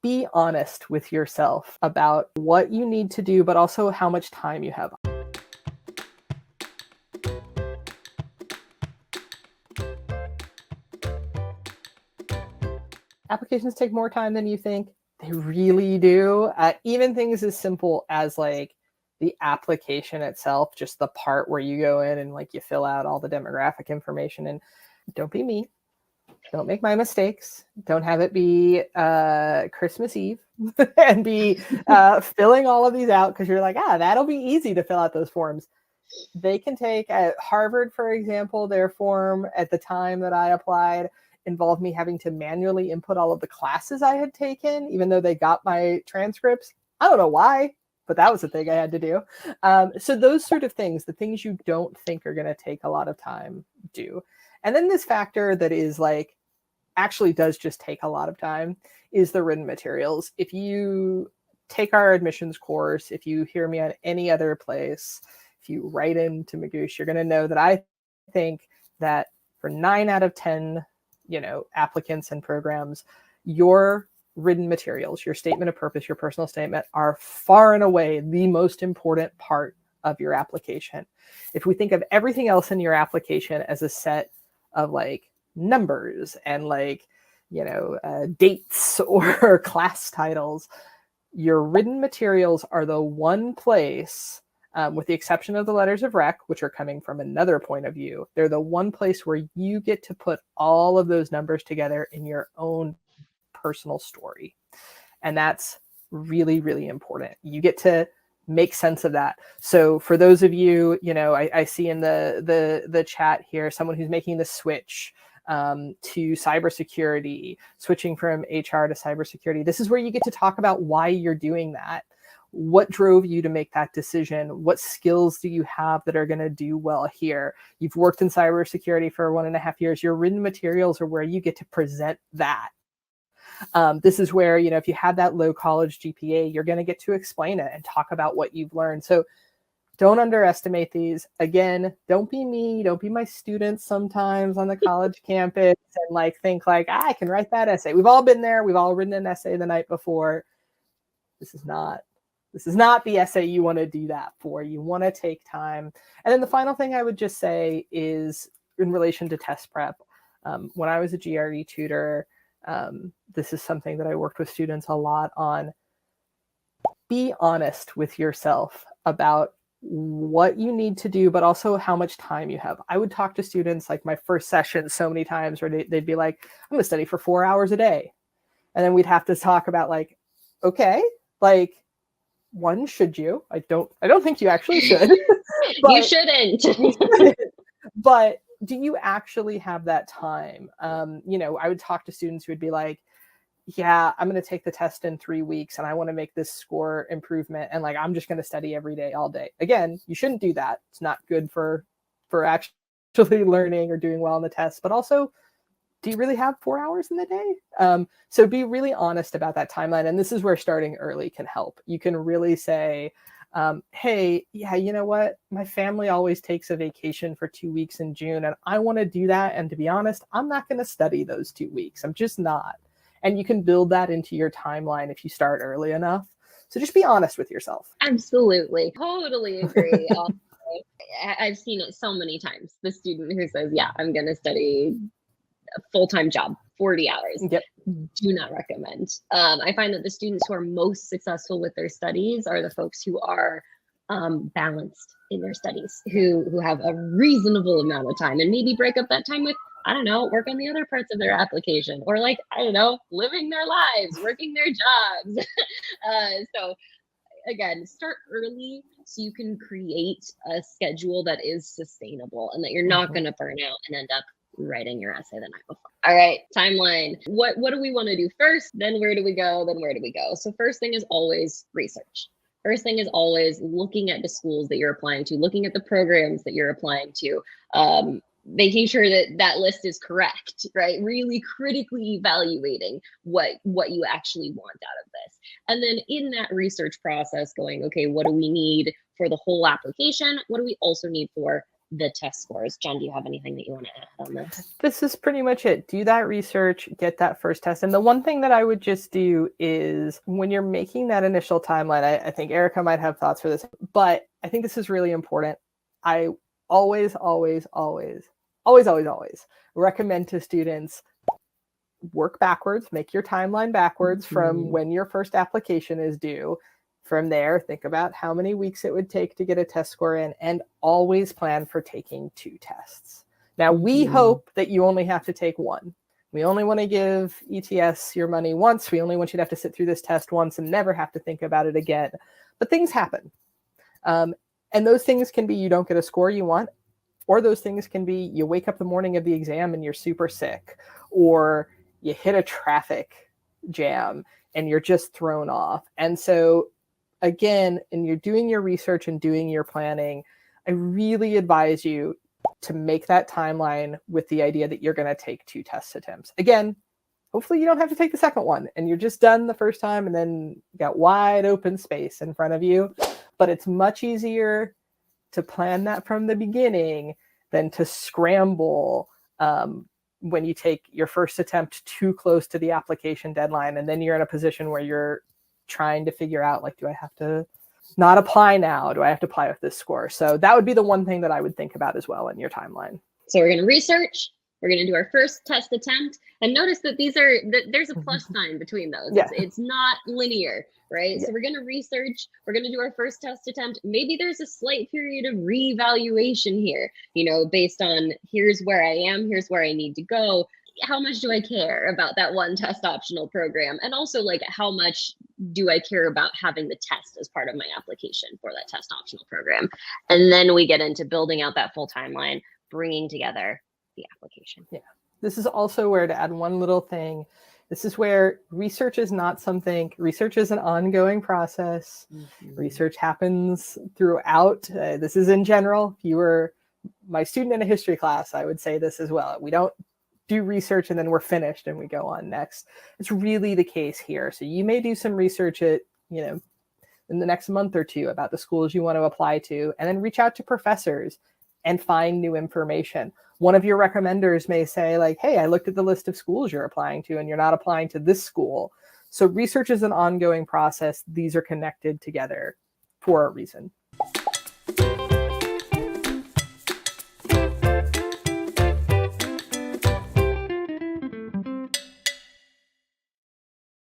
be honest with yourself about what you need to do, but also how much time you have. Applications take more time than you think. They really do. Even things as simple as like the application itself, just the part where you go in and like you fill out all the demographic information. And don't be me. Don't make my mistakes. Don't have it be Christmas Eve and be filling all of these out because you're like, that'll be easy to fill out those forms. They can take, at Harvard, for example, their form at the time that I applied involved me having to manually input all of the classes I had taken, even though they got my transcripts. I don't know why, but that was the thing I had to do. So those sort of things, the things you don't think are going to take a lot of time, do. And then this factor that is like, actually does just take a lot of time is the written materials. If you take our admissions course, if you hear me on any other place, if you write into Magoosh, you're going to know that I think that for 9 out of 10, applicants and programs, your written materials, your statement of purpose, your personal statement are far and away the most important part of your application. If we think of everything else in your application as a set of like numbers and like, dates or class titles, your written materials are the one place, with the exception of the letters of rec, which are coming from another point of view, they're the one place where you get to put all of those numbers together in your own personal story. And that's really, really important. You get to make sense of that. So for those of you, I see in the chat here, someone who's making the switch to cybersecurity, switching from HR to cybersecurity. This is where you get to talk about why you're doing that. What drove you to make that decision? What skills do you have that are going to do well here? You've worked in cybersecurity for 1.5 years. Your written materials are where you get to present that. This is where, if you had that low college GPA, you're going to get to explain it and talk about what you've learned. So don't underestimate these. Again, don't be me. Don't be my students sometimes on the college campus and think I can write that essay. We've all been there. We've all written an essay the night before. This is not the essay you want to do that for. You want to take time. And then the final thing I would just say is in relation to test prep. When I was a GRE tutor, this is something that I worked with students a lot on. Be honest with yourself about what you need to do, but also how much time you have. I would talk to students like my first session so many times where they'd be like, I'm going to study for 4 hours a day. And then we'd have to talk about okay, one, should you? I don't think you actually should. But, you shouldn't. But do you actually have that time? I would talk to students who would be like, yeah, I'm going to take the test in 3 weeks and I want to make this score improvement. And I'm just going to study every day, all day. Again, you shouldn't do that. It's not good for actually learning or doing well on the test, but also, do you really have 4 hours in the day? So be really honest about that timeline. And this is where starting early can help. You can really say, hey, yeah, you know what? My family always takes a vacation for 2 weeks in June and I want to do that. And to be honest, I'm not going to study those 2 weeks. I'm just not. And you can build that into your timeline if you start early enough. So just be honest with yourself. Absolutely. Totally agree. I've seen it so many times. The student who says, yeah, I'm going to study a full-time job, 40 hours. Yep. Do not recommend. I find that the students who are most successful with their studies are the folks who are balanced in their studies, who have a reasonable amount of time and maybe break up that time with, work on the other parts of their application or living their lives, working their jobs. So again, start early so you can create a schedule that is sustainable and that you're not going to burn out and end up writing your essay the night before. All right, timeline. What do we want to do first? Then where do we go? Then where do we go? So first thing is always research. First thing is always looking at the schools that you're applying to, looking at the programs that you're applying to, making sure that list is correct, right? Really critically evaluating what you actually want out of this. And then in that research process going, okay, what do we need for the whole application? What do we also need for the test scores. Jen, do you have anything that you want to add on this? This is pretty much it. Do that research, get that first test. And the one thing that I would just do is when you're making that initial timeline, I think Erica might have thoughts for this, but I think this is really important. I always recommend to students work backwards, make your timeline backwards from when your first application is due. From there, think about how many weeks it would take to get a test score in, and always plan for taking 2 tests. Now, we hope that you only have to take 1. We only want to give ETS your money once. We only want you to have to sit through this test once and never have to think about it again. But things happen. And those things can be you don't get a score you want, or those things can be you wake up the morning of the exam and you're super sick, or you hit a traffic jam and you're just thrown off. And so again, and you're doing your research and doing your planning, I really advise you to make that timeline with the idea that you're going to take 2 test attempts. Again, hopefully you don't have to take the second one and you're just done the first time and then got wide open space in front of you. But it's much easier to plan that from the beginning than to scramble when you take your first attempt too close to the application deadline. And then you're in a position where you're trying to figure out, like, do I have to not apply now? Do I have to apply with this score? So that would be the one thing that I would think about as well in your timeline. So we're going to research, we're going to do our first test attempt, and notice that there's a plus sign between those. Yeah. It's not linear, right? Yeah. So we're going to research, we're going to do our first test attempt. Maybe there's a slight period of reevaluation here, based on here's where I am, here's where I need to go. How much do I care about that one test optional program? And also, like, how much do I care about having the test as part of my application for that test optional program? And then we get into building out that full timeline, bringing together the application. Yeah. This is also where, to add one little thing, this is where research is not something, research is an ongoing process. Research happens throughout. This is in general. If you were my student in a history class, I would say this as well. We don't do research and then we're finished and we go on next. It's really the case here. So you may do some research in the next month or 2 about the schools you want to apply to, and then reach out to professors and find new information. One of your recommenders may say, like, hey, I looked at the list of schools you're applying to and you're not applying to this school. So research is an ongoing process. These are connected together for a reason.